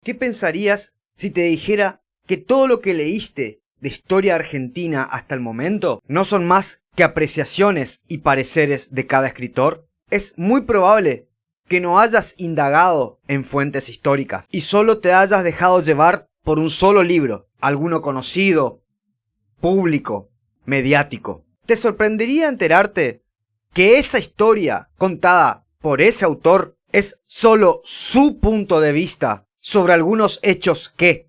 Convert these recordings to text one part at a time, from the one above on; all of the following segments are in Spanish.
¿Qué pensarías si te dijera que todo lo que leíste de historia argentina hasta el momento no son más que apreciaciones y pareceres de cada escritor? Es muy probable que no hayas indagado en fuentes históricas y solo te hayas dejado llevar por un solo libro, alguno conocido, público, mediático. Te sorprendería enterarte que esa historia contada por ese autor es solo su punto de vista sobre algunos hechos que,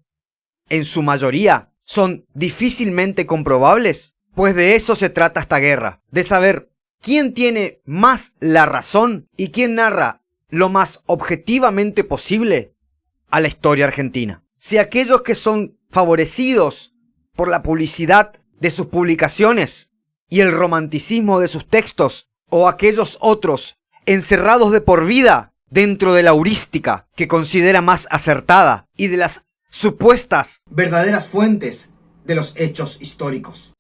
en su mayoría, son difícilmente comprobables. Pues de eso se trata esta guerra, de saber quién tiene más la razón y quién narra lo más objetivamente posible a la historia argentina. Si aquellos que son favorecidos por la publicidad de sus publicaciones y el romanticismo de sus textos, o aquellos otros encerrados de por vida dentro de la heurística que considera más acertada y de las supuestas verdaderas fuentes de los hechos históricos.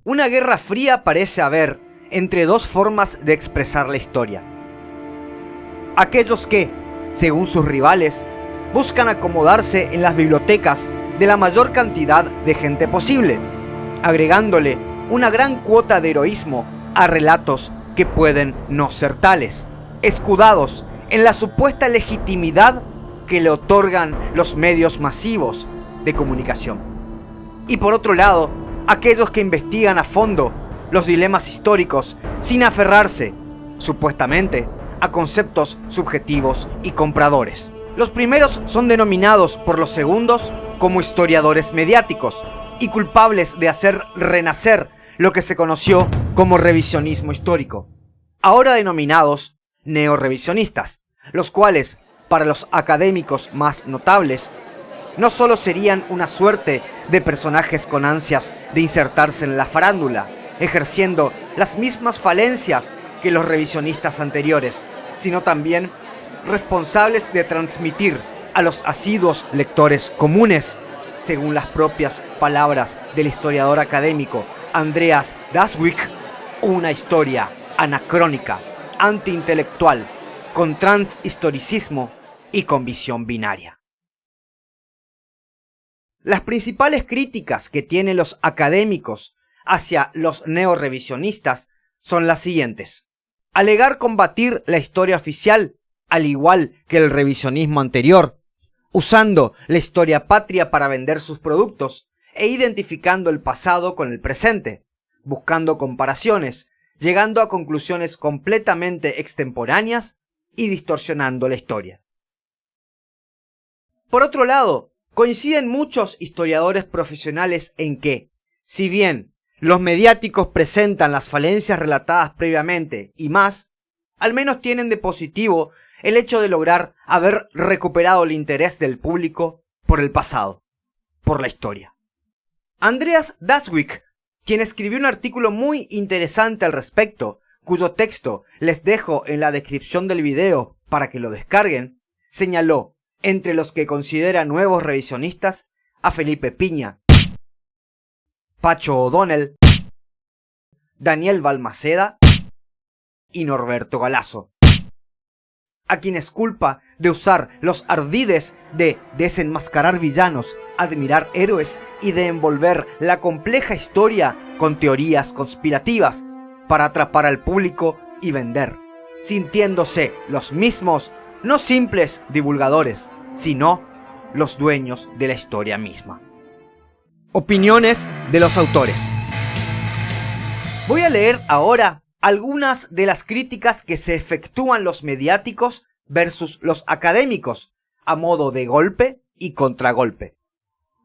Una guerra fría parece haber entre dos formas de expresar la historia. Aquellos que, según sus rivales, buscan acomodarse en las bibliotecas de la mayor cantidad de gente posible, agregándole una gran cuota de heroísmo a relatos que pueden no ser tales, escudados en la supuesta legitimidad que le otorgan los medios masivos de comunicación. Y por otro lado, aquellos que investigan a fondo los dilemas históricos sin aferrarse, supuestamente, a conceptos subjetivos y compradores. Los primeros son denominados por los segundos como historiadores mediáticos y culpables de hacer renacer lo que se conoció como revisionismo histórico, ahora denominados neorrevisionistas, los cuales, para los académicos más notables, no solo serían una suerte de personajes con ansias de insertarse en la farándula, ejerciendo las mismas falencias que los revisionistas anteriores, sino también responsables de transmitir a los asiduos lectores comunes, según las propias palabras del historiador académico Andreas Daswig, una historia anacrónica, antiintelectual, con transhistoricismo y con visión binaria. Las principales críticas que tienen los académicos hacia los neorevisionistas son las siguientes: alegar combatir la historia oficial, al igual que el revisionismo anterior, usando la historia patria para vender sus productos e identificando el pasado con el presente, buscando comparaciones, llegando a conclusiones completamente extemporáneas y distorsionando la historia. Por otro lado, coinciden muchos historiadores profesionales en que, si bien los mediáticos presentan las falencias relatadas previamente y más, al menos tienen de positivo el hecho de lograr haber recuperado el interés del público por el pasado, por la historia. Andreas Daswig, quien escribió un artículo muy interesante al respecto, cuyo texto les dejo en la descripción del video para que lo descarguen, señaló entre los que considera nuevos revisionistas a Felipe Piña, Pacho O'Donnell, Daniel Balmaceda y Norberto Galazo, a quienes culpa de usar los ardides de desenmascarar villanos, admirar héroes y de envolver la compleja historia con teorías conspirativas para atrapar al público y vender, sintiéndose los mismos no simples divulgadores, sino los dueños de la historia misma. Opiniones de los autores. Voy a leer ahora algunas de las críticas que se efectúan los mediáticos versus los académicos, a modo de golpe y contragolpe.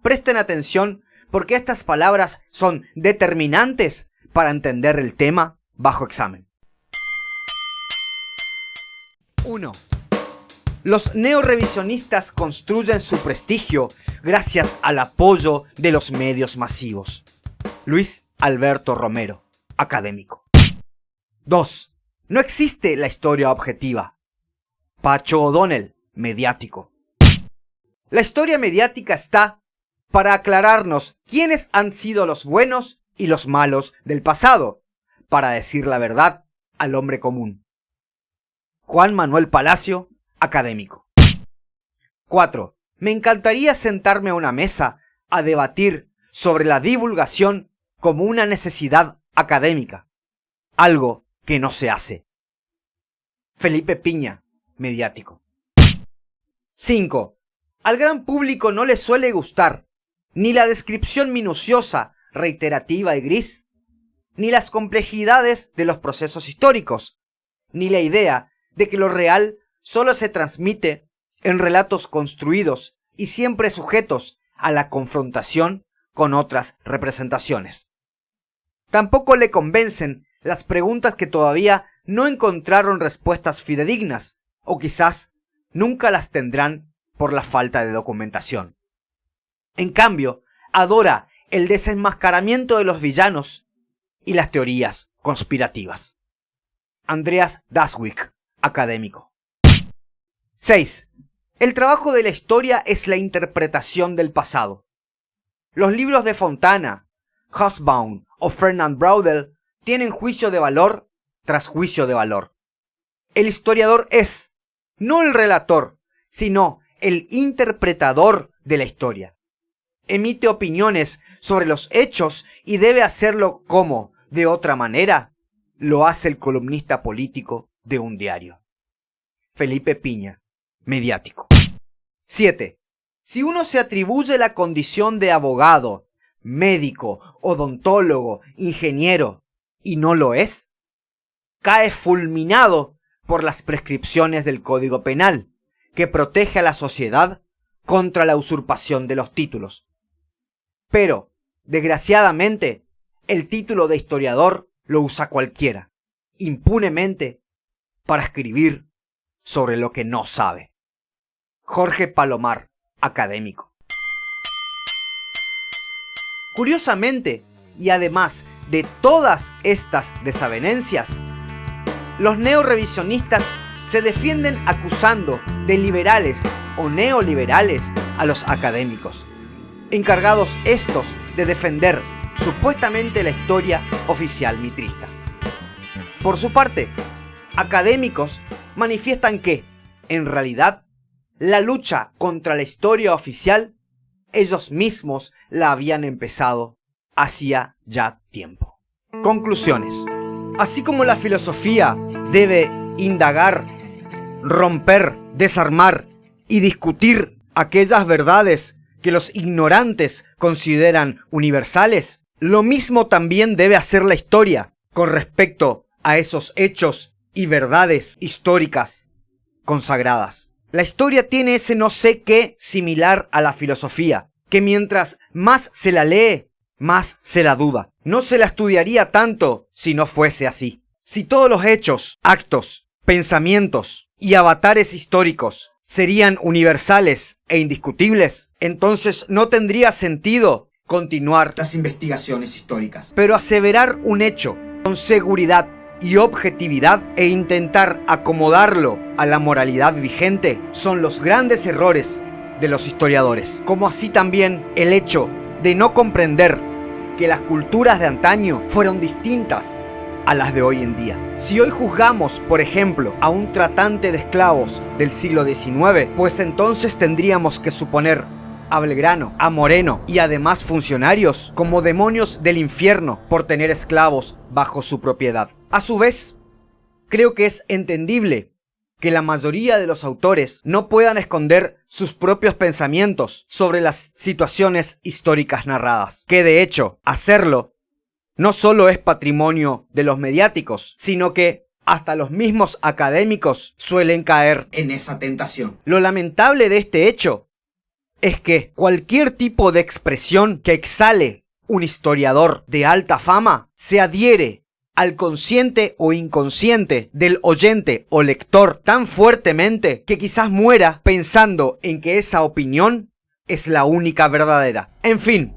Presten atención porque estas palabras son determinantes para entender el tema bajo examen. 1. Los neorevisionistas construyen su prestigio gracias al apoyo de los medios masivos. Luis Alberto Romero, académico. 2. No existe la historia objetiva. Pacho O'Donnell, mediático. La historia mediática está para aclararnos quiénes han sido los buenos y los malos del pasado, para decir la verdad al hombre común. Juan Manuel Palacio, académico. 4. Me encantaría sentarme a una mesa a debatir sobre la divulgación como una necesidad académica, algo que no se hace. Felipe Piña, mediático. 5. Al gran público no le suele gustar ni la descripción minuciosa, reiterativa y gris, ni las complejidades de los procesos históricos, ni la idea de que lo real solo se transmite en relatos construidos y siempre sujetos a la confrontación con otras representaciones. Tampoco le convencen las preguntas que todavía no encontraron respuestas fidedignas, o quizás nunca las tendrán por la falta de documentación. En cambio, adora el desenmascaramiento de los villanos y las teorías conspirativas. Andreas Daswik, académico. 6. El trabajo de la historia es la interpretación del pasado. Los libros de Fontana, Hobsbawm o Fernand Braudel tienen juicio de valor tras juicio de valor. El historiador es, no el relator, sino el interpretador de la historia. Emite opiniones sobre los hechos y debe hacerlo como, de otra manera, lo hace el columnista político de un diario. Felipe Piña, mediático. 7. Si uno se atribuye la condición de abogado, médico, odontólogo, ingeniero, y no lo es, cae fulminado por las prescripciones del Código Penal, que protege a la sociedad contra la usurpación de los títulos. Pero, desgraciadamente, el título de historiador lo usa cualquiera, impunemente, para escribir sobre lo que no sabe. Jorge Palomar, académico. Curiosamente, y además de todas estas desavenencias, los neorevisionistas se defienden acusando de liberales o neoliberales a los académicos, encargados estos de defender supuestamente la historia oficial mitrista. Por su parte, académicos manifiestan que, en realidad, la lucha contra la historia oficial, ellos mismos la habían empezado hacía ya tiempo. Conclusiones. Así como la filosofía debe indagar, romper, desarmar y discutir aquellas verdades que los ignorantes consideran universales, lo mismo también debe hacer la historia con respecto a esos hechos y verdades históricas consagradas. La historia tiene ese no sé qué similar a la filosofía, que mientras más se la lee, más se la duda. No se la estudiaría tanto si no fuese así. Si todos los hechos, actos, pensamientos y avatares históricos serían universales e indiscutibles, entonces no tendría sentido continuar las investigaciones históricas. Pero aseverar un hecho con seguridad y objetividad e intentar acomodarlo a la moralidad vigente son los grandes errores de los historiadores, como así también el hecho de no comprender que las culturas de antaño fueron distintas a las de hoy en día. Si hoy juzgamos, por ejemplo, a un tratante de esclavos del siglo XIX, pues entonces tendríamos que suponer a Belgrano, a Moreno y además funcionarios como demonios del infierno por tener esclavos bajo su propiedad. A su vez, creo que es entendible que la mayoría de los autores no puedan esconder sus propios pensamientos sobre las situaciones históricas narradas, que de hecho, hacerlo no solo es patrimonio de los mediáticos, sino que hasta los mismos académicos suelen caer en esa tentación. Lo lamentable de este hecho es que cualquier tipo de expresión que exhale un historiador de alta fama se adhiere al consciente o inconsciente del oyente o lector tan fuertemente que quizás muera pensando en que esa opinión es la única verdadera. En fin,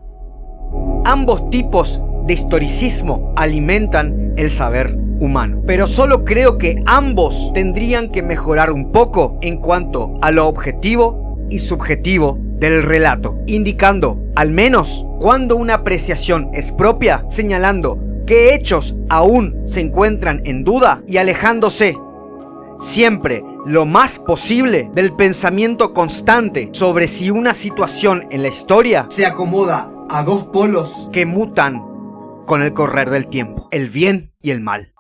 ambos tipos de historicismo alimentan el saber humano, pero solo creo que ambos tendrían que mejorar un poco en cuanto a lo objetivo y subjetivo del relato, indicando al menos cuando una apreciación es propia, señalando qué hechos aún se encuentran en duda y alejándose siempre lo más posible del pensamiento constante sobre si una situación en la historia se acomoda a dos polos que mutan con el correr del tiempo, el bien y el mal.